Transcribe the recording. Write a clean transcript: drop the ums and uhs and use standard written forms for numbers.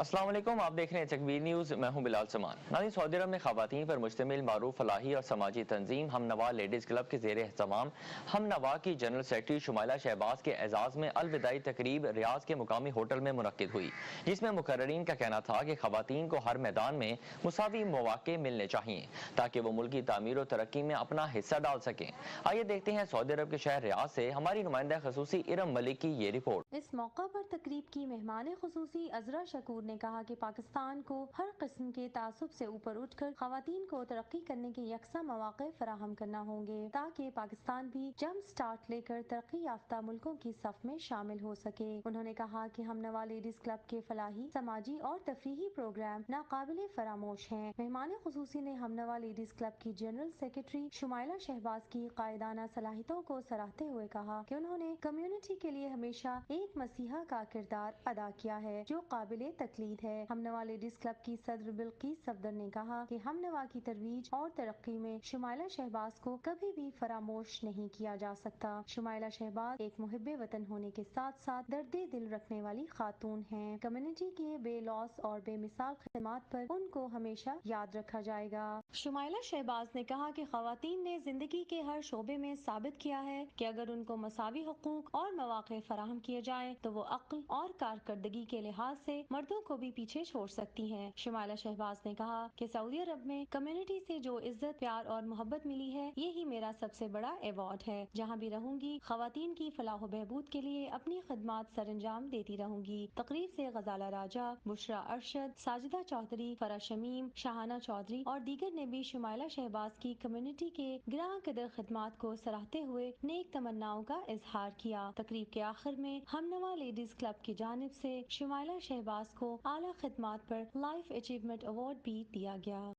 السلام علیکم، آپ دیکھ رہے ہیں تکبیر نیوز، میں ہوں بلال سمان۔ ناظرین، سعودی عرب میں خواتین پر مشتمل معروف فلاحی اور سماجی تنظیم ہمنوا لیڈرز کلب کے زیر اہتمام ہمنوا کی جنرل سیکرٹری شہباز کے اعزاز میں الوداعی تقریب ریاض کے مقامی ہوٹل میں منعقد ہوئی، جس میں مقررین کا کہنا تھا کہ خواتین کو ہر میدان میں مساوی مواقع ملنے چاہیے تاکہ وہ ملک کی تعمیر و ترقی میں اپنا حصہ ڈال سکیں۔ آئیے دیکھتے ہیں سعودی عرب کے شہر ریاض سے ہماری نمائندہ خصوصی ارم ملک کی یہ رپورٹ۔ اس موقع پر تقریب کی مہمان خصوصی عذرا شکور نے کہا کہ پاکستان کو ہر قسم کے تعصب سے اوپر اٹھ کر خواتین کو ترقی کرنے کے یکساں مواقع فراہم کرنا ہوں گے تاکہ پاکستان بھی جمپ سٹارٹ لے کر ترقی یافتہ ملکوں کی صف میں شامل ہو سکے۔ انہوں نے کہا کہ ہمنوا لیڈیز کلب کے فلاحی، سماجی اور تفریحی پروگرام ناقابل فراموش ہیں۔ مہمان خصوصی نے ہمنوا لیڈیز کلب کی جنرل سیکرٹری شہباز کی قائدانہ صلاحیتوں کو سراہتے ہوئے کہا کہ انہوں نے کمیونٹی کے لیے ہمیشہ ایک مسیحا کا کردار ادا کیا ہے جو قابل تقلید ہے۔ ہمنوا لیڈیز کلب کی صدر بلقیس صفدر نے کہا کہ ہمنوا کی ترویج اور ترقی میں شہباز کو کبھی بھی فراموش نہیں کیا جا سکتا۔ شہباز ایک محب وطن ہونے کے ساتھ ساتھ درد دل رکھنے والی خاتون ہیں۔ کمیونٹی کے بے لوث اور بے مثال خدمات پر ان کو ہمیشہ یاد رکھا جائے گا۔ شہباز نے کہا کہ خواتین نے زندگی کے ہر شعبے میں ثابت کیا ہے کہ اگر ان کو مساوی حقوق اور مواقع فراہم کیے جائیں تو وہ عقل اور کارکردگی کے لحاظ سے مردوں کو بھی پیچھے چھوڑ سکتی ہیں۔ شہباز نے کہا کہ سعودی عرب میں کمیونٹی سے جو عزت، پیار اور محبت ملی ہے، یہی میرا سب سے بڑا ایوارڈ ہے۔ جہاں بھی رہوں گی خواتین کی فلاح و بہبود کے لیے اپنی خدمات سر انجام دیتی رہوں گی۔ تقریب سے غزالہ راجہ، بشرا ارشد، ساجدہ چودھری، فرح شمیم، شاہانہ چودھری اور دیگر نے بھی شہباز کی کمیونٹی کے گراں قدر خدمات کو سراہتے ہوئے نیک تمناؤں کا اظہار کیا۔ تقریب کے آخر میں ہمنوا لیڈیز کلب کی جانب سے شہباز کو اعلیٰ خدمات پر لائف اچیومنٹ ایوارڈ بھی دیا گیا۔